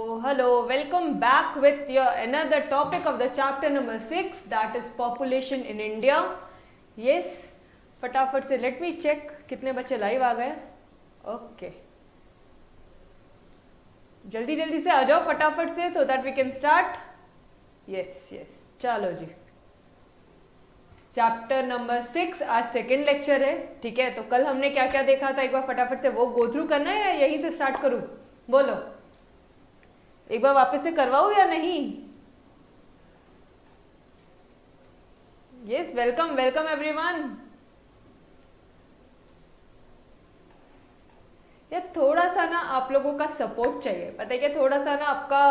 Hello, welcome back with your another topic of the chapter number 6, that is population in India. Yes, फटाफट से let me check कितने बच्चे live आ गए. Okay, जल्दी जल्दी से आ जाओ फटाफट से so that we can start. yes, चलो जी. चैप्टर नंबर 6 आज सेकेंड लेक्चर है. ठीक है, तो कल हमने क्या क्या देखा था एक बार फटाफट से वो गो थ्रू करना है या यहीं से स्टार्ट करूं? बोलो, एक बार वापस से करवाऊं या नहीं? Yes, welcome welcome everyone. यार थोड़ा सा ना आप लोगों का सपोर्ट चाहिए, पता है क्या? थोड़ा सा ना आपका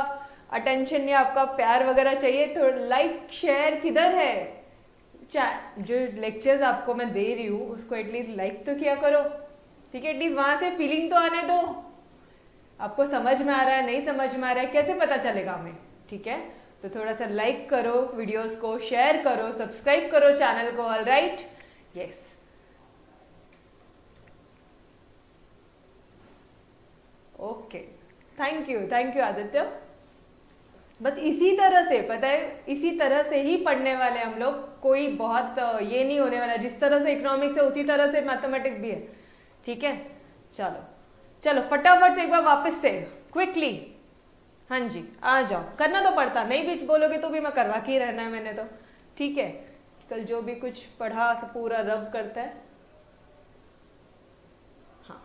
अटेंशन या आपका प्यार वगैरह चाहिए. थोड़ा लाइक शेयर किधर है? जो लेक्चर्स आपको मैं दे रही हूँ उसको एटलीस्ट लाइक तो किया करो. ठीक है, एटलीस्ट वहां से फीलिंग तो आने दो. आपको समझ में आ रहा है नहीं समझ में आ रहा है कैसे पता चलेगा हमें? ठीक है, तो थोड़ा सा लाइक करो वीडियोस को, शेयर करो, सब्सक्राइब करो चैनल को. All right, yes. Okay, thank you Aditya. बस इसी तरह से, पता है, इसी तरह से ही पढ़ने वाले हम लोग. कोई बहुत ये नहीं होने वाला. जिस तरह से इकोनॉमिक्स है उसी तरह से मैथमेटिक्स भी है. ठीक है, चलो चलो फटाफट से एक बार वापस से क्विकली. हाँ जी, आ जाओ. करना तो पड़ता, नहीं भी बोलोगे तो भी मैं करवा के ही रहना है मैंने तो. ठीक है, कल जो भी कुछ पढ़ा पूरा रब करता है. हाँ,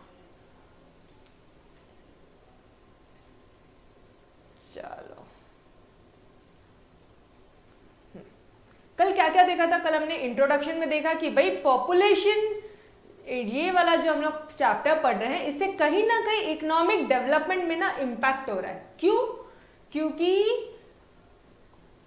चलो. कल क्या क्या देखा था? कल हमने इंट्रोडक्शन में देखा कि भाई पॉपुलेशन, ये वाला जो हम लोग चैप्टर पढ़ रहे हैं, इससे कहीं ना कहीं इकोनॉमिक डेवलपमेंट में ना इम्पैक्ट हो रहा है. क्यों? क्योंकि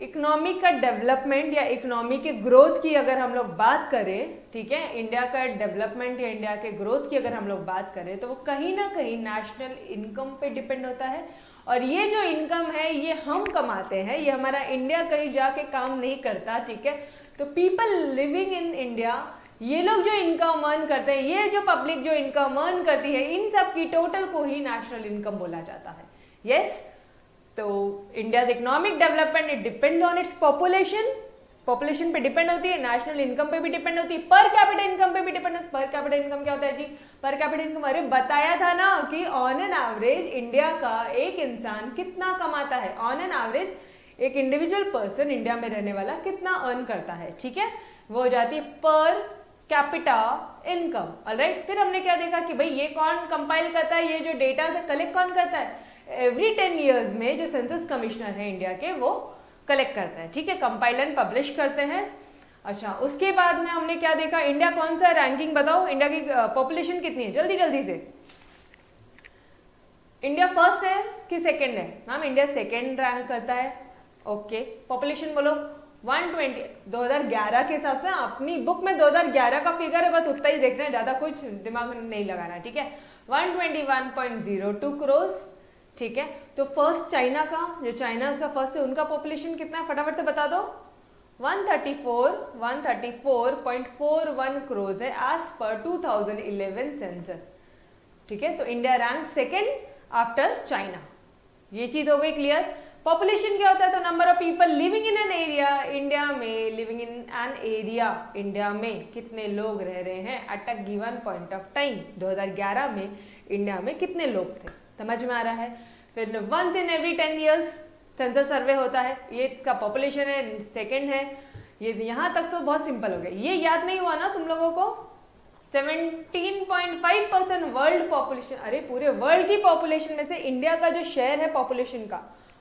इकोनॉमी का डेवलपमेंट या इकोनॉमी के ग्रोथ की अगर हम लोग बात करें, ठीक है, इंडिया का डेवलपमेंट या इंडिया के ग्रोथ की अगर हम लोग बात करें तो वो कहीं ना कहीं नेशनल इनकम पे डिपेंड होता है. और ये जो इनकम है ये हम कमाते हैं, ये हमारा इंडिया कहीं जाके काम नहीं करता. ठीक है, तो पीपल लिविंग इन इंडिया, ये लोग जो इनकम अर्न करते हैं, ये जो पब्लिक जो इनकम अर्न करती है, इन सब की टोटल को ही नेशनल इनकम बोला जाता है. यस, तो India economic development it depends on its population. Population पे डिपेंड होती है, नेशनल इनकम पे भी डिपेंड होती है, पर कैपिटा इनकम पे भी डिपेंड होती है. पर कैपिटा इनकम क्या होता है जी? पर कैपिटा इनकम, अरे बताया था ना कि ऑन एन एवरेज इंडिया का एक इंसान कितना कमाता है. ऑन एन एवरेज एक इंडिविजुअल पर्सन इंडिया में रहने वाला कितना अर्न करता है. ठीक है, वो हो जाती है पर कैपिटा इनकम. ऑलराइट, फिर हमने क्या देखा कि भाई ये कौन कंपाइल करता है, ये जो डेटा है कलेक्ट कौन करता है? एवरी 10 years में जो सेंसस कमिश्नर है इंडिया के, वो कलेक्ट करता है. ठीक है, कंपाइल एंड पब्लिश करते हैं. अच्छा, उसके बाद में हमने क्या देखा? इंडिया कौन सा रैंकिंग बताओ, इंडिया की पॉपुलेशन कितनी है? जल्दी जल्दी से. इंडिया फर्स्ट है कि सेकेंड है? मैम इंडिया सेकेंड रैंक करता है. ओके, पॉपुलेशन बोलो. 120. 2011 के हिसाब से अपनी बुक में 2011 का फिगर है, बस उतना ही देखना है, ज्यादा कुछ दिमाग में नहीं लगाना. ठीक है, 121.02 करोड़. ठीक है, तो फर्स्ट चाइना का, जो चाइना उसका फर्स्ट है, उनका पॉपुलेशन कितना है फटाफट से बता दो. 134.41 करोड़ है एज पर 2011 सेंसस. ठीक है, तो India rank second after China. ये चीज हो गई क्लियर. पॉपुलेशन क्या होता है? तो number of people living in an area. India में living in an area, India में कितने लोग रह रहे हैं at a given point of time. 2011 में इंडिया में कितने लोग थे, समझ में आ रहा है. फिर once in every 10 years census survey होता है. ये इसका पॉपुलेशन है, सेकंड है. ये यहाँ तक तो बहुत सिंपल हो गया. ये याद नहीं हुआ ना तुम लोगों को? 17.5% वर्ल्ड पॉपुलेशन. अरे पूरे वर्ल्ड की पॉपुलेशन में से इंडिया का जो शेयर है पॉपुलेशन का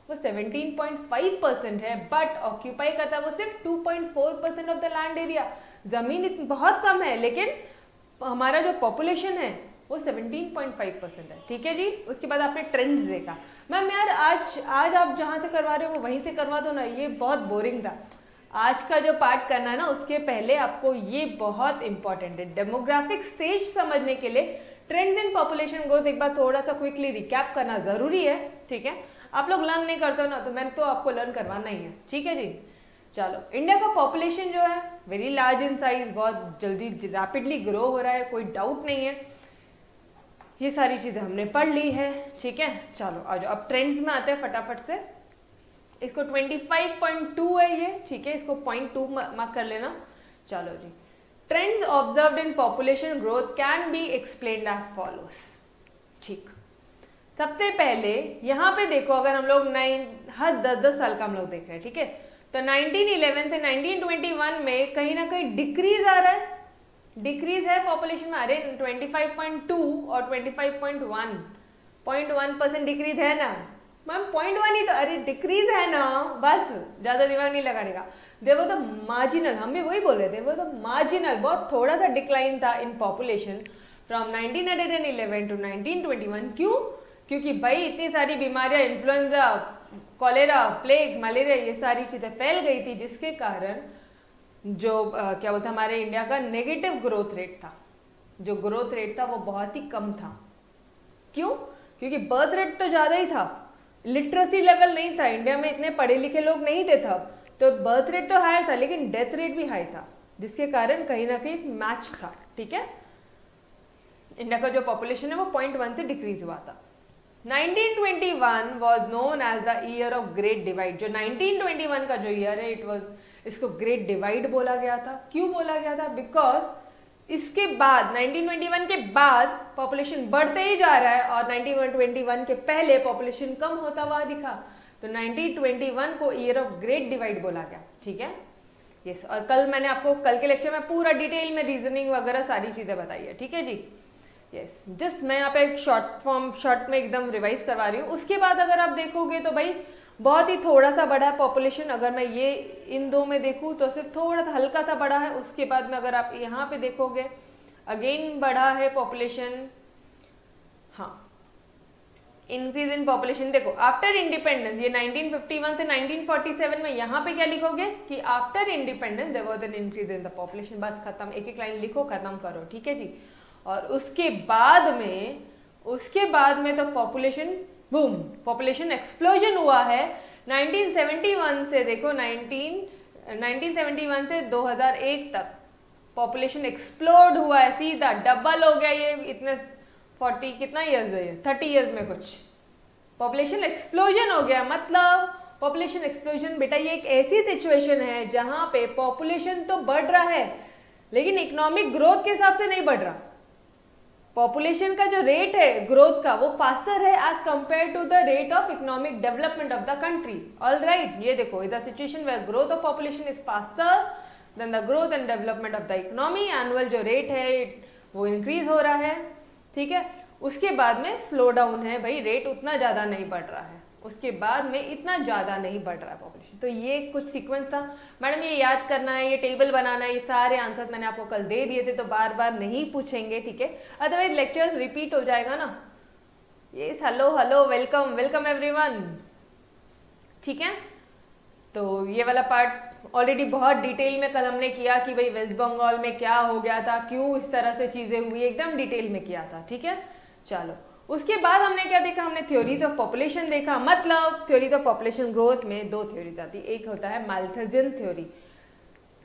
वो 17.5% है, बट ऑक्यूपाई करता है वो सिर्फ 2.4% ऑफ द लैंड एरिया. जमीन बहुत कम है, लेकिन हमारा जो पॉपुलेशन है वो 17.5% है. ठीक है जी. उसके बाद आपने ट्रेंड्स देखा. मैम यार आज आप जहां से करवा रहे हो वो वहीं से करवा दो ना, ये बहुत बोरिंग था. आज का जो पार्ट करना है ना, उसके पहले आपको ये बहुत इंपॉर्टेंट है. डेमोग्राफिक स्टेज समझने के लिए ट्रेंड्स इन पॉपुलेशन ग्रोथ एक बार थोड़ा सा क्विकली रिकैप करना जरूरी है. ठीक है, आप लोग लर्न नहीं करते हो ना, तो मैंने तो आपको लर्न करवाना ही है. ठीक है जी. चलो, इंडिया का पॉपुलेशन जो है वेरी लार्ज इन साइज, बहुत जल्दी रैपिडली ग्रो हो रहा है, कोई डाउट नहीं है. ये सारी चीजें हमने पढ़ ली है, ठीक है। चलो आ जाओ अब ट्रेंड्स में आते हैं फटाफट से। इसको 25.2 है ये, ठीक है, इसको 0.2 मार्क कर लेना। चलो जी, trends observed in population growth can be explained as follows. ठीक, सबसे पहले यहाँ पे देखो, अगर हम लोग हर 10-10 साल का हम लोग देख रहे हैं, ठीक है, तो 1911 से 1921 में कहीं ना कहीं डिक्रीज आ रहा है, डिक्रीज है पॉपुलेशन में। अरे 25.2 और 25.1 डिक्रीज है ना मैम, 0.1 ही तो, अरे डिक्रीज है ना, बस ज्यादा दिमाग नहीं लगाने का। देखो तो मार्जिनल, हम भी वही बोले थे, वो तो मार्जिनल, बहुत थोड़ा सा डिक्लाइन था इन पॉपुलेशन फ्रॉम 1911 टू 1921। क्यों? क्योंकि भाई इतनी सारी बीमारियां, इन्फ्लुएंजा, कॉलेरा, प्लेग, मलेरिया, ये सारी चीजें फैल गई थी, जिसके कारण जो क्या बोलते हमारे इंडिया का नेगेटिव ग्रोथ रेट था, जो ग्रोथ रेट था वो बहुत ही कम था। क्यों? क्योंकि बर्थ रेट तो ज्यादा ही था, लिटरेसी लेवल नहीं था, इंडिया में इतने पढ़े लिखे लोग नहीं थे तब, तो बर्थ रेट तो हाई था लेकिन डेथ रेट भी हाई था, जिसके कारण कहीं ना कहीं मैच था, ठीक है। इंडिया का जो पॉपुलेशन है वो 0.1 से डिक्रीज हुआ था। 1921 was known as the year of great divide। जो 1921 का जो ईयर है, इसको ग्रेट डिवाइड बोला गया था। क्यों बोला गया था? बिकॉज इसके बाद 1921 के बाद पॉपुलेशन बढ़ते ही जा रहा है और 1921 के पहले पॉपुलेशन कम होता हुआ दिखा, तो 1921 को ईयर ऑफ ग्रेट डिवाइड बोला गया, ठीक है। यस, और कल मैंने आपको कल के लेक्चर में पूरा डिटेल में रीजनिंग वगैरह सारी चीजें बताई है, ठीक है जी। यस, जस्ट मैं यहाँ पे एक शॉर्ट में एकदम रिवाइज करवा रही हूँ। उसके बाद अगर आप देखोगे तो भाई बहुत ही थोड़ा सा बढ़ा है पॉपुलेशन, अगर मैं ये इन दो में देखूँ तो सिर्फ थोड़ा सा हल्का सा बढ़ा है। उसके बाद में अगर आप यहाँ पे देखोगे अगेन बढ़ा है पॉपुलेशन, हाँ, इंक्रीज इन पॉपुलेशन। देखो आफ्टर इंडिपेंडेंस, ये 1951 से 1947 में, यहाँ पे क्या लिखोगे कि after independence there was an increase in the population, बस खत्म, एक एक लाइन लिखो, खत्म करो, ठीक है जी। और उसके बाद में तो पॉपुलेशन बूम, पॉपुलेशन एक्सप्लोजन हुआ है 1971 से। देखो 1971 से 2001 तक पॉपुलेशन एक्सप्लोड हुआ है, सीधा डबल हो गया ये, इतने 40 कितना ईयर्स है ये, 30 ईयर्स में कुछ पॉपुलेशन एक्सप्लोजन हो गया। मतलब पॉपुलेशन एक्सप्लोजन बेटा ये एक ऐसी सिचुएशन है जहां पे पॉपुलेशन तो बढ़ रहा है लेकिन इकोनॉमिक ग्रोथ के हिसाब से नहीं बढ़ रहा। पॉपुलेशन का जो रेट है ग्रोथ का वो फास्टर है as compared to the rate of economic development of the country. All right, ये देखो the situation where growth of population is faster than the growth and development of the economy. Annual जो rate है वो increase हो रहा है, ठीक है। उसके बाद में स्लो डाउन है, भाई रेट उतना ज्यादा नहीं बढ़ रहा है, उसके बाद में इतना ज्यादा नहीं बढ़ रहा है पॉपुलेशन। तो ये कुछ सीक्वेंस था मैडम, ये याद करना है, ये टेबल बनाना है, ये सारे आंसर्स मैंने आपको कल दे दिए थे, तो बार बार नहीं पूछेंगे, ठीक है, अदरवाइज लेक्चर्स रिपीट हो जाएगा ना। ये hello hello, welcome welcome everyone, ठीक है। तो ये वाला पार्ट ऑलरेडी बहुत डिटेल में कल हमने किया कि भाई वेस्ट बंगाल में क्या हो गया था, क्यों इस तरह से चीजें हुई, एकदम डिटेल में किया था, ठीक है। चलो उसके बाद हमने क्या देखा, हमने थ्योरीज ऑफ पॉपुलेशन देखा। मतलब थ्योरीज ऑफ पॉपुलेशन ग्रोथ में दो थ्योरीज आती, एक होता है माल्थजियन थ्योरी,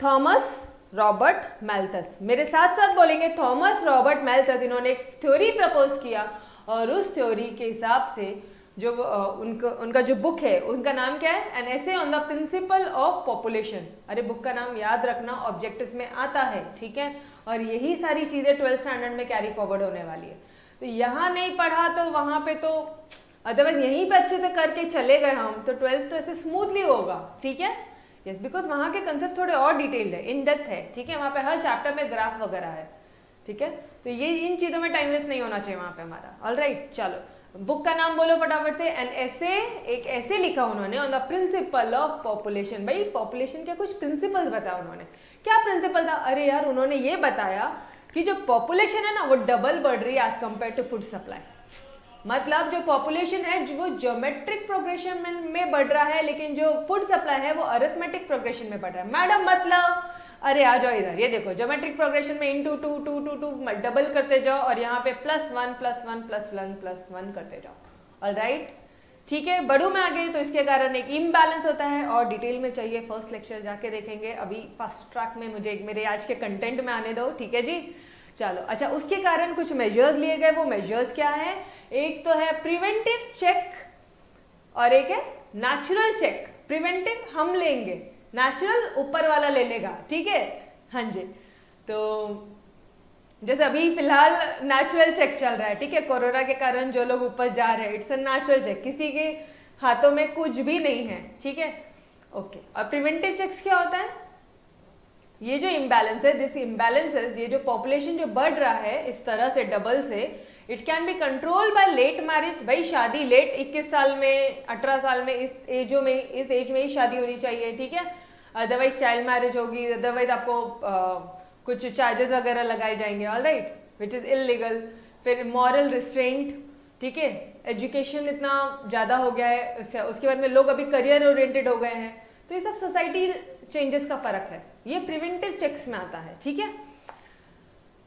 थॉमस रॉबर्ट मैल्थस। मेरे साथ साथ बोलेंगे थॉमस रॉबर्ट मैल्थस, इन्होंने एक थ्योरी प्रपोज किया और उस थ्योरी के हिसाब से जो उनका जो बुक है उनका नाम क्या है, an essay on the principle of population. अरे बुक का नाम याद रखना, ऑब्जेक्टिव्स में आता है, ठीक है। और यही सारी चीजें 12th स्टैंडर्ड में कैरी फॉरवर्ड होने वाली है। तो यहाँ नहीं पढ़ा तो वहां पे तो अदरवाइज यहीं पे अच्छे से करके चले गए हम, तो 12th तो ऐसे स्मूथली होगा, ठीक है। यस, बिकॉज वहाँ के कंसेप्ट थोड़े और डिटेल्ड है, इन डेप्थ है, ठीक है। वहाँ पे हर चैप्टर में ग्राफ वगैरह है, ठीक है। तो ये इन चीजों में टाइम वेस्ट नहीं होना चाहिए वहाँ पे हमारा। ऑल राइट, चलो बुक का नाम बोलो फटाफट से। एन ऐसे एक ऐसे लिखा उन्होंने on the principle of population. भाई पॉपुलेशन के कुछ प्रिंसिपल्स बताया उन्होंने। क्या प्रिंसिपल था? अरे यार उन्होंने ये बताया कि जो पॉपुलेशन है ना वो डबल बढ़ रही है as compared to food supply. मतलब जो पॉपुलेशन है वो ज्योमेट्रिक प्रोग्रेशन में बढ़ रहा है, लेकिन जो फूड सप्लाई है वो अरिथमेटिक प्रोग्रेशन में बढ़ रहा है। मैडम मतलब अरे आ जाओ इधर, ये देखो ज्योमेट्रिक प्रोग्रेशन में इंटू 2 2 2 2 डबल करते जाओ और यहाँ पे +1 +1 +1 +1 करते जाओ। ऑल राइट, ठीक है। बढ़ू में आगे तो इसके कारण एक इम्बैलेंस होता है और डिटेल में चाहिए फर्स्ट लेक्चर जाके देखेंगे। अभी फास्ट ट्रैक में मुझे मेरे आज के कंटेंट में आने दो, ठीक है जी। चलो अच्छा, उसके कारण कुछ मेजर्स लिए गए। वो मेजर्स क्या है? एक तो है प्रिवेंटिव चेक और एक है नेचुरल चेक। प्रिवेंटिव हम लेंगे, नेचुरल ऊपर वाला ले लेगा, ठीक है। हाँ जी, तो जैसे अभी फिलहाल नेचुरल चेक चल रहा है, ठीक है, कोरोना के कारण जो लोग ऊपर जा रहे हैं, इट्स अ नेचुरल चेक, किसी के हाथों में कुछ भी नहीं है, ठीक है, ओके। और प्रिवेंटिव चेक्स क्या होता है? ये जो इम्बैलेंस है, दिस इम्बैलेंसेस, ये जो पॉपुलेशन जो बढ़ रहा है इस तरह से डबल से, it can be control by late marriage. भाई शादी लेट, 21 साल में, 18 साल में, इस एज में ही शादी होनी चाहिए, ठीक है, अदरवाइज चाइल्ड मैरिज होगी, अदरवाइज आपको कुछ चार्जेस वगैरह लगाए जाएंगे, all right, which is illegal. फिर मॉरल रिस्ट्रेंट, ठीक है, एजुकेशन इतना ज़्यादा हो गया है, उसके बाद में लोग अभी करियर ओरिएंटेड हो गए हैं, तो ये सब सोसाइटी चेंजेस का फर्क है, ये प्रिवेंटिव चेक्स में आता है, ठीक है।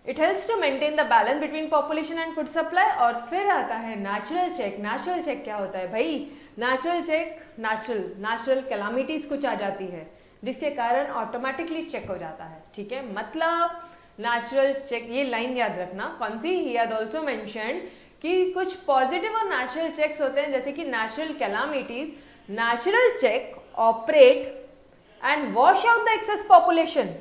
It helps to maintain the balance between population and food supply. और फिर आता है नेचुरल चेक। नेचुरल चेक क्या होता है भाई? नेचुरल चेक, नेचुरल कैलामिटीज कुछ आ जाती है जिसके कारण ऑटोमेटिकली चेक हो जाता है, ठीक है। मतलब नेचुरल चेक, ये लाइन याद रखना कौन सी, ही हैड आल्सो मेंशन्ड कि कुछ पॉजिटिव और नेचुरल चेक्स होते हैं, जैसे कि natural calamities, natural check operate and wash out the excess population.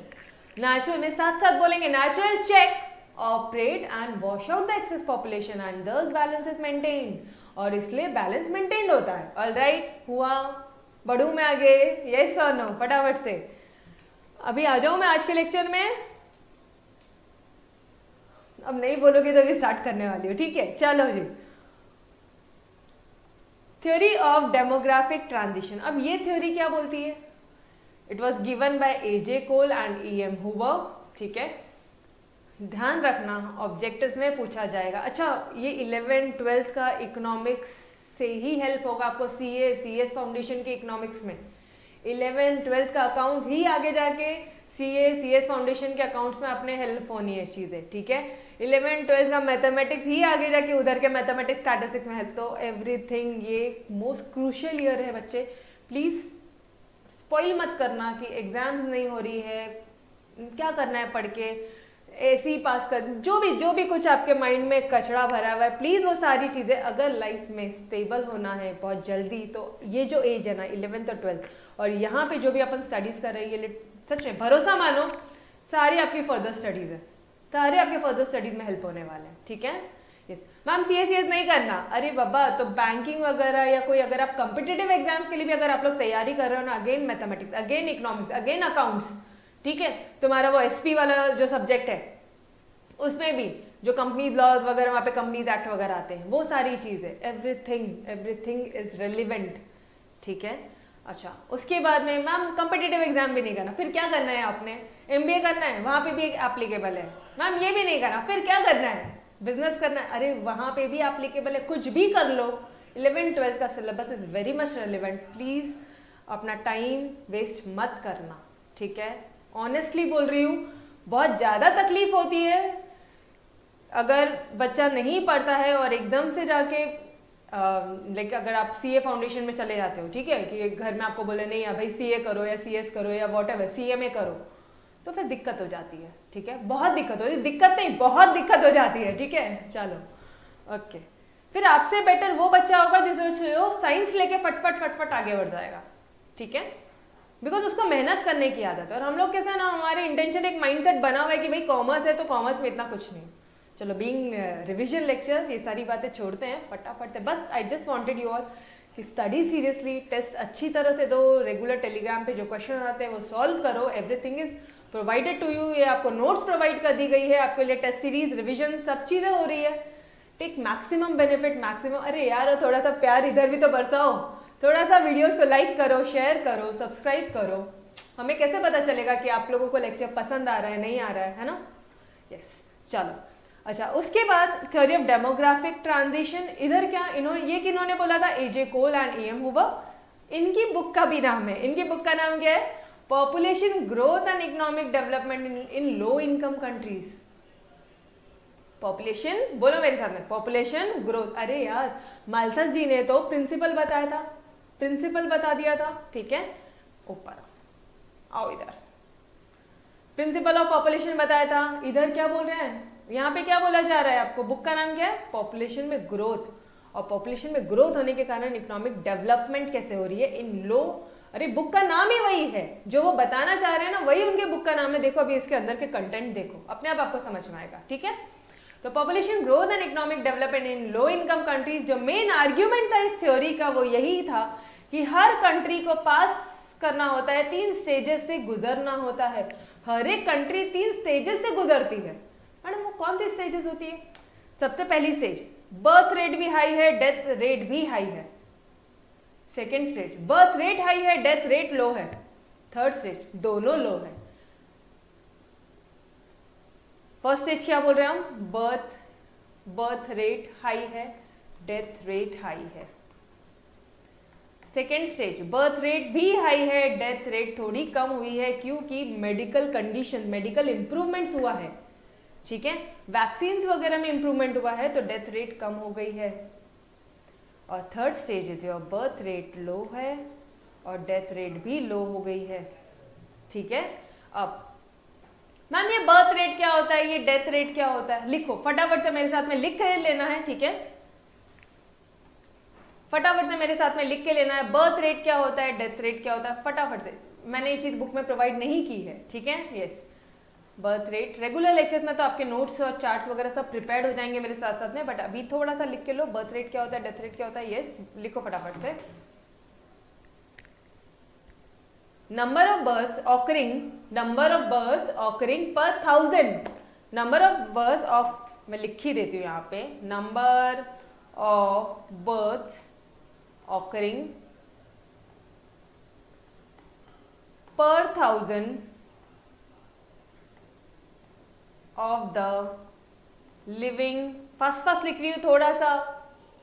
Natural में साथ साथ बोलेंगे, natural check operate and wash out the excess population and thus balance is maintain, और इसलिए बैलेंस मेंटेन होता है। ऑलराइट, हुआ? बढ़ू मैं आगे? यस और नो, फटाफट से अभी आ जाऊं मैं आज के लेक्चर में। अब नहीं बोलोगे तो भी स्टार्ट करने वाली हूँ, ठीक है, चलो जी। Theory of demographic transition. अब ये थ्योरी क्या बोलती है? It was given by A J. Coale and E.M. Hoover, ठीक है। ध्यान रखना ऑब्जेक्टिव्स में पूछा जाएगा। अच्छा, ये 11th 12th का इकोनॉमिक्स से ही हेल्प होगा आपको, CS फाउंडेशन के इकोनॉमिक्स में। 11th 12th का अकाउंट ही आगे जाके CS फाउंडेशन के अकाउंट्स में अपने हेल्प होनी है चीजें, ठीक है। 11th 12th का मैथमेटिक्स ही आगे जाके उधर के मैथमेटिक्स स्टैटिस्टिक्स में हेल्प। तो एवरीथिंग, ये मोस्ट क्रूशियल ईयर है बच्चे, प्लीज स्पॉइल मत करना कि एग्जाम नहीं हो रही है, क्या करना है पढ़ के, ऐसी पास कर, जो भी कुछ आपके माइंड में कचरा भरा हुआ है, प्लीज वो सारी चीजें, अगर लाइफ में स्टेबल होना है बहुत जल्दी, तो ये जो एज है ना 11th और 12th, और यहाँ पे जो भी अपन स्टडीज कर रहे हैं, ये सच में भरोसा मानो, सारी आपकी फर्दर स्टडीज है, सारे आपके फर्दर स्टडीज में हेल्प होने वाले हैं, ठीक है। मैम CS नहीं करना, अरे बाबा, तो बैंकिंग वगैरह या कोई, अगर आप कॉम्पिटिटिव एग्जाम्स के लिए भी अगर आप लोग तैयारी कर रहे हो ना, again mathematics, again economics, again accounts, ठीक है, तुम्हारा वो SP वाला जो सब्जेक्ट है, उसमें भी जो कंपनीज लॉज वगैरह, वहाँ पे कंपनीज एक्ट वगैरह आते हैं, वो सारी चीजें, एवरीथिंग इज रेलिवेंट, ठीक है। अच्छा, उसके बाद में मैम कॉम्पिटिटिव एग्जाम भी नहीं करना, फिर क्या करना है आपने? MBA करना है, वहाँ पे भी एप्लीकेबल है। मैम ये भी नहीं करना, फिर क्या करना है? बिजनेस करना है, अरे वहाँ पे भी एप्लीकेबल है, कुछ भी कर लो। 11th 12th का syllabus is very much relevant, please अपना टाइम वेस्ट मत करना, ठीक है। ऑनेस्टली बोल रही हूँ, बहुत ज़्यादा तकलीफ होती है अगर बच्चा नहीं पढ़ता है और एकदम से जाके लाइक अगर आप CA फाउंडेशन में चले जाते हो, ठीक है, कि घर में आपको बोले नहीं भाई CA करो या CS करो या वॉटएवर, CMA करो, तो फिर दिक्कत हो जाती है, ठीक है, बहुत दिक्कत होती है, दिक्कत नहीं बहुत दिक्कत हो जाती है, ठीक है। चलो ओके, फिर आपसे बेटर वो बच्चा होगा जो साइंस लेके फटफट आगे बढ़ जाएगा, ठीक है, बिकॉज उसको मेहनत करने की आदत है। और हम लोग कैसे ना, हमारे इंटेंशन एक माइंडसेट बना हुआ है कि भाई कॉमर्स है तो कॉमर्स में इतना कुछ नहीं। चलो, बीइंग रिविजन लेक्चर, ये सारी बातें छोड़ते हैं फटाफट से। बस I just wanted you all कि स्टडी सीरियसली, टेस्ट अच्छी तरह से दो, रेगुलर टेलीग्राम पे जो क्वेश्चन आते हैं वो सॉल्व करो, everything is provided to you. ये आपको नोट्स प्रोवाइड कर दी गई है, आपके लिए टेस्ट सीरीज, रिविजन, सब चीजें हो रही है। Take maximum benefit, maximum. अरे यार, थोड़ा सा प्यार इधर भी तो बरसाओ, थोड़ा सा वीडियोस को लाइक करो, शेयर करो, सब्सक्राइब करो। हमें कैसे पता चलेगा कि आप लोगों को लेक्चर पसंद आ रहा है, नहीं आ रहा है ना। यस, चलो अच्छा, उसके बाद थ्योरी ऑफ डेमोग्राफिक ट्रांजिशन। इधर क्या ये किन्होंने बोला था? A.J. Coale and E.M. Hoover. इनकी बुक का भी नाम है, इनकी बुक का नाम क्या है? Population growth and economic development in low income countries. Population, बोलो मेरे साथ में, पॉपुलेशन ग्रोथ। अरे यार, माल्थस जी ने तो प्रिंसिपल बताया था, प्रिंसिपल बता दिया था, ठीक है। ऊपर आओ, इधर प्रिंसिपल ऑफ पॉपुलेशन बताया था, इधर क्या बोल रहे हैं? यहाँ पे क्या बोला जा रहा है आपको, बुक का नाम क्या है, पॉपुलेशन में ग्रोथ। और पॉपुलेशन में ग्रोथ होने के कारण इकोनॉमिक डेवलपमेंट कैसे हो रही है इन लो, अरे बुक का नाम ही वही है, जो वो बताना चाह रहे हैं ना वही उनके बुक का नाम है। देखो अभी इसके अंदर के कंटेंट देखो, अपने आप आपको समझ में आएगा, ठीक है। तो population growth and economic development in low income countries, जो मेन आर्ग्यूमेंट था इस थ्योरी का वो यही था कि हर कंट्री को पास करना होता है, 3 स्टेजेस से गुजरना होता है। हर एक कंट्री 3 स्टेजेस से गुजरती है। मैडम वो कौन सी स्टेजेस होती है? सबसे पहली स्टेज, बर्थ रेट भी हाई है, डेथ रेट भी हाई है। Second stage, birth rate high है, डेथ रेट लो है। थर्ड स्टेज, दोनों लो है। फर्स्ट स्टेज क्या बोल रहे हैं हम, बर्थ रेट हाई है, डेथ रेट हाई है। सेकेंड स्टेज, बर्थ रेट भी हाई है, डेथ रेट थोड़ी कम हुई है, क्योंकि मेडिकल कंडीशन, मेडिकल इंप्रूवमेंट्स हुआ है, ठीक है, वैक्सीन्स वगैरह में इंप्रूवमेंट हुआ है, तो डेथ रेट कम हो गई है। और थर्ड स्टेज है जो बर्थ रेट लो है और डेथ रेट भी लो हो गई है, ठीक है। अब मैम ये बर्थ रेट क्या होता है, ये डेथ रेट क्या होता है, लिखो फटाफट से मेरे साथ में लिख के लेना है, ठीक है, फटाफट से मेरे साथ में लिख के लेना है। बर्थ रेट क्या होता है, डेथ रेट क्या होता है, फटाफट से। मैंने ये चीज बुक में प्रोवाइड नहीं की है, ठीक है, yes. Birth rate regular lectures में तो आपके नोट्स और चार्ट्स वगैरह सब प्रिपेयर्ड हो जाएंगे मेरे साथ साथ में, बट अभी थोड़ा सा लिख के लो, बर्थ रेट क्या होता है, डेथ रेट क्या होता है, यस लिखो फटाफट से। नंबर ऑफ बर्थ ऑकरिंग पर 1000, नंबर ऑफ बर्थ, मैं लिख ही देती हूँ यहाँ पे, नंबर ऑफ बर्थ ऑकरिंग पर 1000 ऑफ द लिविंग, फास्ट लिख रही हूँ, थोड़ा सा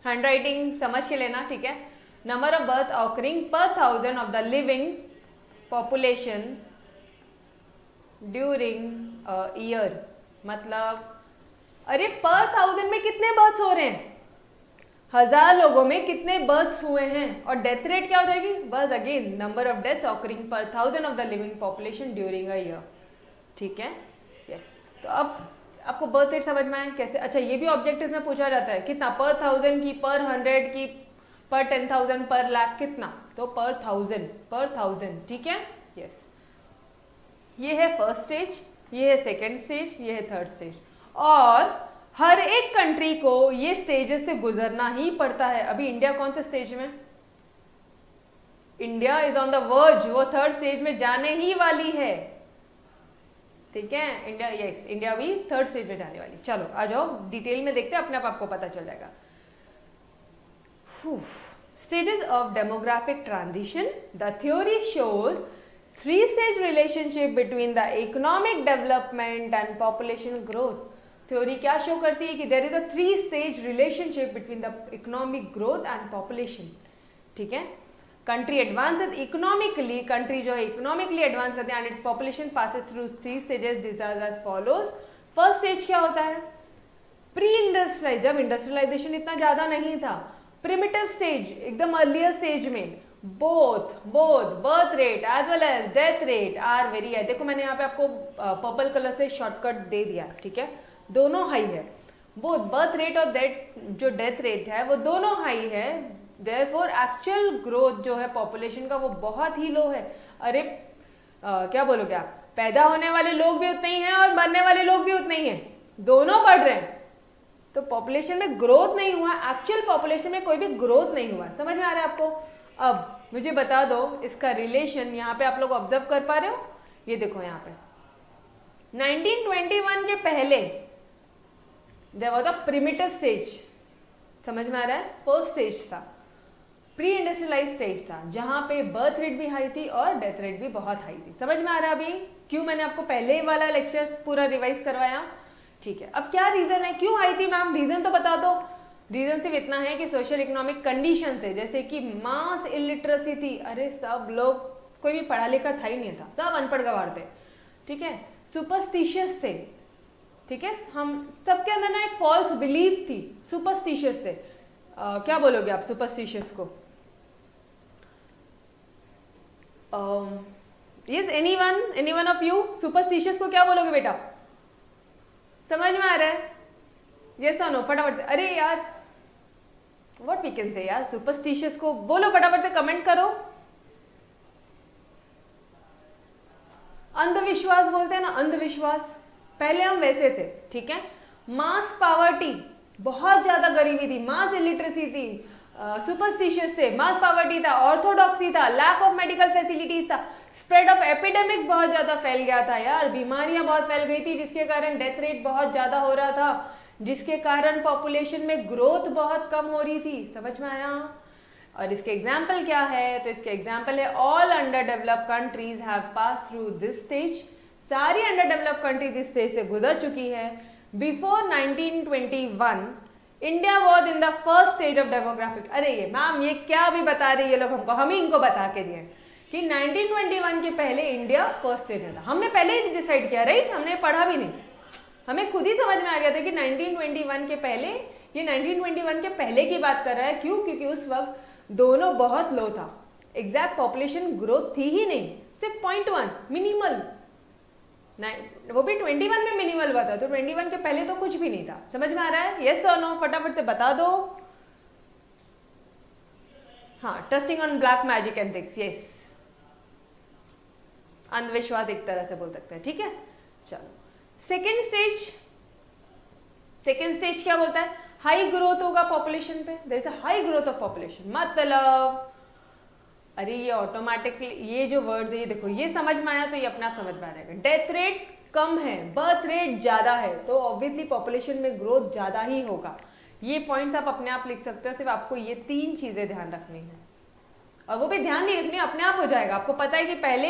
हैंडराइटिंग समझ के लेना, ठीक है। नंबर ऑफ बर्थ ऑकरिंग पर 1000 of the living population during year, मतलब अरे पर 1000 में कितने बर्थ्स हो रहे हैं, 1000 लोगों में कितने बर्थ्स हुए हैं। और डेथ रेट क्या हो जाएगी, बस again number of death occurring पर 1000 of the living population during a year, ठीक है, यस। तो अब आपको बर्थ रेट समझ में आया कैसे। अच्छा ये भी ऑब्जेक्टिव्स में पूछा जाता है, कितना पर 1000 की, पर 100 की, पर 10,000, पर लाख, कितना, तो पर 1000, ठीक है, यस। ये है फर्स्ट स्टेज, ये है सेकेंड स्टेज, ये है थर्ड स्टेज, और हर एक कंट्री को ये स्टेजेस से गुजरना ही पड़ता है। अभी इंडिया कौन से स्टेज में, India is on the verge, वो थर्ड स्टेज में जाने ही वाली है, ठीक है, इंडिया, यस इंडिया भी थर्ड स्टेज में जाने वाली। चलो आ जाओ डिटेल में देखते हैं, अपने आप आपको पता चल जाएगा। Stages of demographic transition, the theory shows 3-stage relationship between the economic development and population growth. Theory क्या शो करती है कि there is a 3-stage relationship between the economic growth and population, ठीक है। कंट्री एडवांसेस इकोनॉमिकली, कंट्री जो है economically advance करते हैं, and its population passes through 3 stages, this are as follows. First stage क्या होता है, प्री इंडस्ट्रियलाइज, जब इंडस्ट्रियलाइजेशन इतना ज्यादा नहीं था, प्रिमिटिव स्टेज, एकदम अर्लियर स्टेज में, both birth rate as well as death rate are very high. देखो मैंने यहाँ पे आपको पर्पल कलर से शॉर्टकट दे दिया, ठीक है, दोनों हाई है, बोथ बर्थ रेट और जो डेथ रेट है वो दोनों हाई है। देयरफॉर एक्चुअल ग्रोथ जो है पॉपुलेशन का वो बहुत ही लो है। अरे क्या बोलोगे आप, पैदा होने वाले लोग भी उतने ही हैं और मरने वाले लोग भी उतने ही हैं, दोनों बढ़ रहे हैं, तो पॉपुलेशन में ग्रोथ नहीं हुआ, एक्चुअल पॉपुलेशन में कोई भी ग्रोथ नहीं हुआ। समझ में आ रहा है आपको। अब मुझे बता दो इसका रिलेशन, यहाँ पे आप लोग ऑब्जर्व कर पा रहे हो, ये देखो यहाँ पे 1921 के पहले there was a primitive stage, समझ में आ रहा है, फर्स्ट स्टेज था, प्री इंडस्ट्रियलाइज स्टेज था, जहां पे बर्थ रेट भी हाई थी और डेथ रेट भी बहुत हाई थी। समझ में आ रहा है अभी क्यों मैंने आपको पहले वाला लेक्चर पूरा रिवाइज करवाया, ठीक है। अब क्या रीजन है, क्यों हाई थी मैम, रीजन तो बता दो। रीजन सिर्फ इतना है कि सोशल इकोनॉमिक कंडीशन थे, जैसे कि मास इलिटरेसी थी, अरे सब लोग, कोई भी पढ़ा लिखा था ही नहीं था, सब अनपढ़ गवार थे, ठीक है, सुपरस्टिशियस थे, ठीक है, हम सबके अंदर ना एक फॉल्स बिलीफ थी, सुपरस्टिशियस थे। क्या बोलोगे आप सुपरस्टिशियस को, yes anyone of you, superstitious को क्या बोलोगे बेटा, समझ में आ रहा है? ये सुनो फटाफट। अरे यार व्हाट वी कैन से यार, सुपरस्टिशियस को बोलो फटाफट से, कमेंट करो। अंधविश्वास बोलते हैं ना, अंधविश्वास। पहले हम वैसे थे, ठीक है। मास पावर्टी, बहुत ज्यादा गरीबी थी, मास इलिटरेसी थी, सुपरस्टिशियस थे, मास पावर्टी था, ऑर्थोडॉक्सी था, लैक ऑफ मेडिकल फैसिलिटीज था, स्प्रेड ऑफ एपिडेमिक्स बहुत ज्यादा फैल गया था यार, बीमारियां बहुत फैल गई थी, जिसके कारण डेथ रेट बहुत ज्यादा हो रहा था, जिसके कारण पॉपुलेशन में ग्रोथ बहुत कम हो रही थी। समझ में आया? और इसके एग्जाम्पल क्या है? तो इसके एग्जाम्पल है all under developed countries have pass through this stage. सारी अंडर डेवलप्ड कंट्रीज इस स्टेज से गुजर चुकी है। Before 1921 India was in the first stage of demographic. अरे ये मैम ये क्या भी बता रही है लोग हमको, हम ही इनको बता के दिए कि 1921 के पहले इंडिया फर्स्ट स्टेज में था। हमने पहले ही डिसाइड किया, राइट? हमने पढ़ा भी नहीं, हमें खुद ही समझ में आ गया था कि 1921 के पहले, ये 1921 के पहले की बात कर रहा है। क्यों? क्योंकि उस वक्त दोनों बहुत लो था, एग्जैक्ट पॉपुलेशन ग्रोथ थी ही नहीं, सिर्फ 0.1 मिनिमल, वो भी 21 में मिनिमल हुआ था, तो 21 के पहले तो कुछ भी नहीं था। समझ में आ रहा है? यस और नो फटाफट से बता दो। हाँ, trusting on black magic and things, yes, अंधविश्वास एक तरह से बोल सकते हैं, ठीक है। चलो सेकेंड स्टेज क्या बोलता है? हाई ग्रोथ होगा पॉपुलेशन पे, there is a high growth of population. मतलब अरे ये ऑटोमेटिकली ये जो वर्ड्स है, ये देखो, ये समझ में आया तो ये अपने आप समझ में आ जाएगा। डेथ रेट कम है, बर्थ रेट ज्यादा है, तो ऑब्वियसली पॉपुलेशन में ग्रोथ ज्यादा ही होगा। ये पॉइंट्स आप अपने आप लिख सकते हो, सिर्फ आपको ये 3 चीजें ध्यान रखनी है, और वो भी ध्यान नहीं रखनी, अपने आप हो जाएगा। आपको पता है कि पहले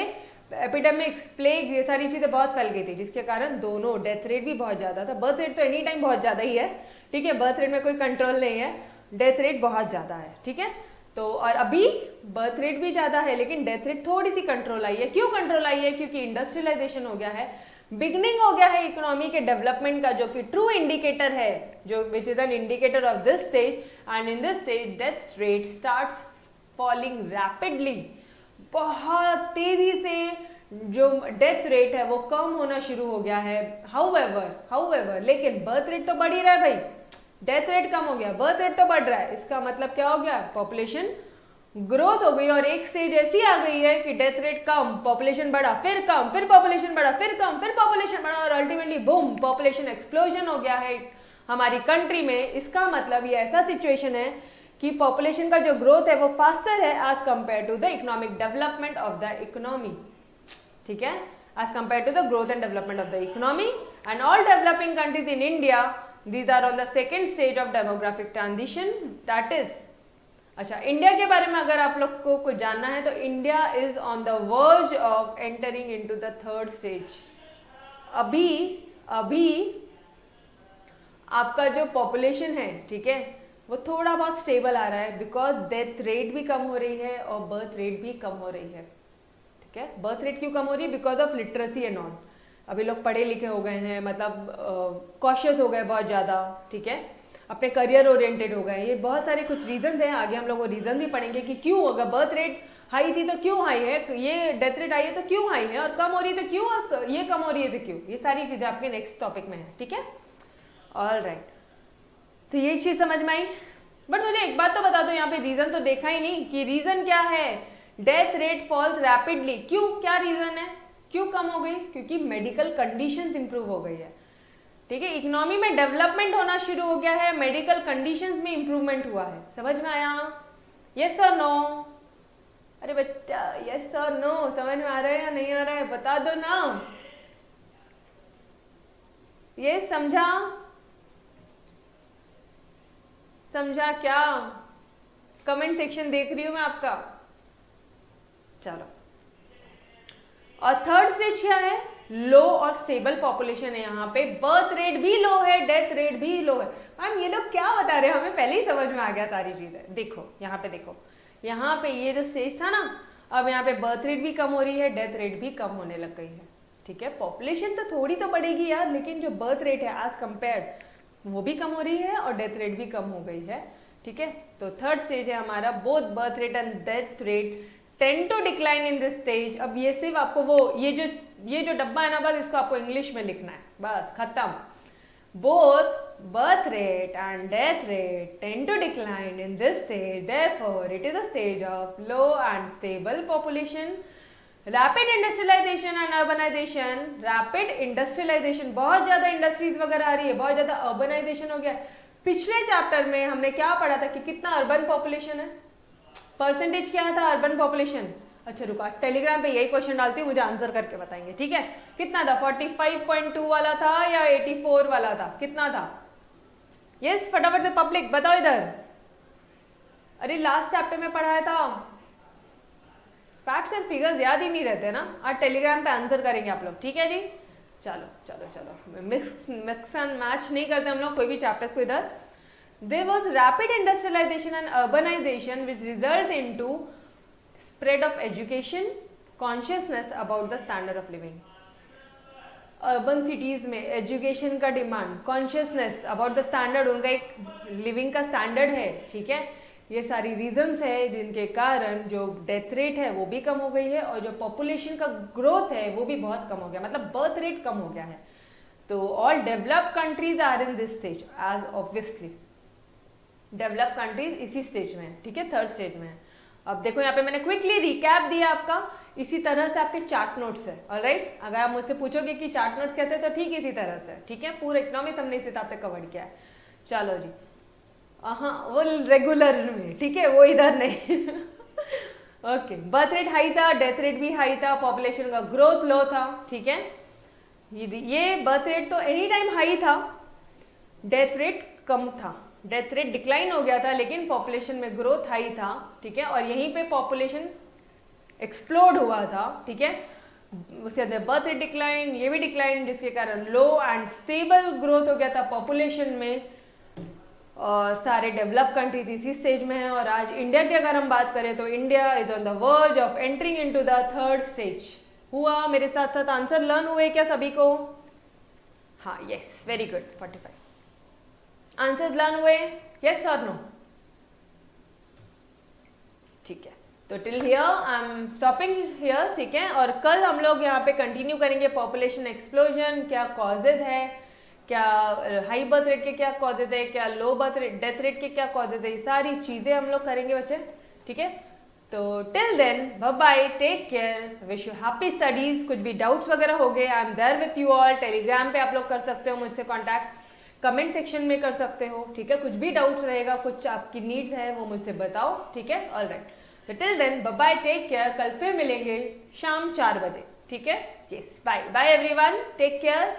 एपिडेमिक्स, प्लेग, ये सारी चीजें बहुत फैल गई थी, जिसके कारण दोनों डेथ रेट भी बहुत ज्यादा था। बर्थ रेट तो एनी टाइम बहुत ज्यादा ही है, ठीक है, बर्थ रेट में कोई कंट्रोल नहीं है, डेथ रेट बहुत ज्यादा है, ठीक है। तो और अभी बर्थ रेट भी ज्यादा है, लेकिन डेथ रेट थोड़ी सी कंट्रोल आई है। क्यों कंट्रोल आई है? क्योंकि इंडस्ट्रियलाइजेशन हो गया है, बिगनिंग हो गया है इकोनॉमी के डेवलपमेंट का, जो कि ट्रू इंडिकेटर है, जो which is an indicator of this stage. And in this stage death rate starts falling rapidly, बहुत तेजी से जो डेथ रेट है वो कम होना शुरू हो गया है। हाउएवर लेकिन बर्थ रेट तो बढ़ ही रहा है भाई, डेथ रेट कम हो गया, बर्थ रेट तो बढ़ रहा है। इसका मतलब क्या हो गया? पॉपुलेशन ग्रोथ हो गई, और एक स्टेज ऐसी आ गई है कि डेथ रेट कम, पॉपुलेशन बढ़ा, फिर कम, फिर पॉपुलेशन बढ़ा, फिर कम, फिर पॉपुलेशन बढ़ा, और अल्टीमेटली बूम, पॉपुलेशन एक्सप्लोजन हो गया है हमारी कंट्री में। इसका मतलब ये ऐसा सिचुएशन है कि पॉपुलेशन का जो ग्रोथ है वो फास्टर है as compared to the economic development of the economy, ठीक है, as compared to the growth and development of the economy. And all developing countries in India, these are on the second stage of demographic transition, that is। अच्छा, India के बारे में अगर आप लोग को कुछ जानना है तो India is on the verge of entering into the third stage. अभी आपका जो पॉपुलेशन है, ठीक है, वो थोड़ा बहुत स्टेबल आ रहा है, बिकॉज डेथ रेट भी कम हो रही है और बर्थ रेट भी कम हो रही है, ठीक है। बर्थ रेट क्यों कम हो रही है? Because of literacy and all. अभी लोग पढ़े लिखे हो गए हैं, मतलब कॉशियस हो गए बहुत ज़्यादा, ठीक है, अपने करियर ओरिएंटेड हो गए। ये बहुत सारे कुछ रीजन हैं, आगे हम लोग वो रीजन भी पढ़ेंगे कि क्यों, अगर बर्थ रेट हाई थी तो क्यों हाई है, ये डेथ रेट आई है तो क्यों हाई है, और कम हो रही है तो क्यों, और ये कम हो रही है तो क्यों। ये सारी चीज़ें आपके नेक्स्ट टॉपिक में है, ठीक है। ऑल राइट, तो ये चीज़ समझ में आई। बट मुझे एक बात तो बता दो, यहाँ पे रीजन तो देखा ही नहीं कि रीजन क्या है। डेथ रेट फॉल्स रैपिडली, क्यों, क्या रीजन है, क्यों कम हो गई? क्योंकि मेडिकल कंडीशंस इंप्रूव हो गई है, ठीक है, इकोनॉमी में डेवलपमेंट होना शुरू हो गया है, मेडिकल कंडीशंस में इंप्रूवमेंट हुआ है। समझ में आया? यस और नो? अरे बेटा यस और नो समझ में आ रहा है या नहीं आ रहा है? बता दो ना। ये समझा क्या? कमेंट सेक्शन देख रही हूं मैं आपका। चलो, और थर्ड स्टेज क्या है? लो और स्टेबल पॉपुलेशन है। यहाँ पे बर्थ रेट भी लो है, डेथ रेट भी लो है। मैम ये लोग क्या बता रहे हैं, हमें पहले ही समझ में आ गया सारी चीजें। देखो यहाँ पे, देखो यहाँ पे ये जो स्टेज था ना, अब यहाँ पे बर्थ रेट भी कम हो रही है, डेथ रेट भी कम होने लग गई है, ठीक है। पॉपुलेशन तो थोड़ी तो बढ़ेगी यार, लेकिन जो बर्थ रेट है एज कंपेयर्ड वो भी कम हो रही है और डेथ रेट भी कम हो गई है, ठीक है। तो थर्ड स्टेज है हमारा, both birth rate and death rate tend to decline in this stage. अब ये सिर्फ आपको वो ये जो डब्बा है ना, बस इसको आपको इंग्लिश में लिखना है, बस खत्म। both birth rate and death rate tend to decline in this stage, therefore it is a stage of low and stable population. Rapid industrialisation and urbanisation, rapid industrialisation, बहुत ज्यादा इंडस्ट्रीज वगैरह आ रही है, बहुत ज्यादा अर्बनाइजेशन हो गया। पिछले चैप्टर में हमने क्या पढ़ा था कि कितना अर्बन पॉपुलेशन है, परसेंटेज क्या था अर्बन पॉपुलेशन। अच्छा रुका, टेलीग्राम पे यही क्वेश्चन डालती हूँ, मुझे आंसर करके बताएंगे, ठीक है। कितना था, 45.2 वाला था या 84 वाला था, कितना था? यस फटाफट से पब्लिक बताओ इधर। अरे लास्ट चैप्टर में पढ़ाया था, फैक्ट्स एंड फिगर्स याद ही नहीं रहते ना। आज टेलीग्राम पे आंसर करेंगे आप लोग, ठीक है जी। चलो चलो चलो, मिक्स एंड मैच नहीं करते हम लोग कोई भी चैप्टर्स को इधर। There was rapid industrialisation and urbanisation which result into spread of education, consciousness about the standard of living. Urban cities में एजुकेशन का demand, consciousness about the standard, उनका एक लिविंग का स्टैंडर्ड है, ठीक है। ये सारी रीजंस है जिनके कारण जो डेथ रेट है वो भी कम हो गई है और जो पॉपुलेशन का ग्रोथ है वो भी बहुत कम हो गया, मतलब बर्थ रेट कम हो गया है। तो all developed countries are in this stage, as obviously developed countries इसी स्टेज में है, ठीक है, थर्ड स्टेज में है। अब देखो यहाँ पे मैंने क्विकली रिकैप दिया आपका, इसी तरह से आपके चार्ट नोट्स है, ऑलराइट। अगर आप मुझसे पूछोगे कि चार्ट नोट्स कहते हैं तो ठीक इसी तरह से, ठीक है, पूरा इकोनॉमिक्स हमने इस हिसाब से कवर किया है। चलो जी, हाँ वो रेगुलर में, ठीक है, वो इधर नहीं। ओके, बर्थ रेट हाई था, डेथ रेट भी हाई था, पॉपुलेशन का ग्रोथ लो था, ठीक है। ये बर्थ रेट तो एनी टाइम हाई था, डेथ रेट कम था, डेथ रेट डिक्लाइन हो गया था, लेकिन पॉपुलेशन में ग्रोथ हाई था, ठीक है। और यहीं पे पॉपुलेशन एक्सप्लोड हुआ था, ठीक है। उसके बाद बर्थ रेट डिक्लाइन, ये भी डिक्लाइन, जिसके कारण लो एंड स्टेबल ग्रोथ हो गया था पॉपुलेशन में। और सारे डेवलप कंट्रीज इसी स्टेज में है। और आज इंडिया की अगर हम बात करें तो India is on the verge of entering into the third stage. हुआ मेरे साथ साथ आंसर लर्न हुए क्या सभी को? हाँ, yes, very good, 45 answer learn हुए, यस और नो? ठीक है, तो till here I am stopping here, ठीक है। और कल हम लोग यहाँ पे कंटिन्यू करेंगे पॉपुलेशन एक्सप्लोजन, क्या कॉजेज है, क्या हाई बर्थ रेट के क्या कॉजेज है, क्या low birth rate death rate के क्या कॉजेज है, सारी चीजें हम लोग करेंगे बच्चे, ठीक है। तो till then bye bye, take care, wish you happy studies. कुछ भी डाउट्स वगैरह हो गए, I am there with you all. Telegram पे आप लोग कर सकते हो मुझसे कांटेक्ट, कमेंट सेक्शन में कर सकते हो, ठीक है। कुछ भी डाउट्स रहेगा, कुछ आपकी नीड्स है वो मुझसे बताओ, ठीक है, ऑलराइट। तो till then bye bye, take care. कल फिर मिलेंगे शाम 4 बजे, ठीक है। Yes, bye bye everyone, take care.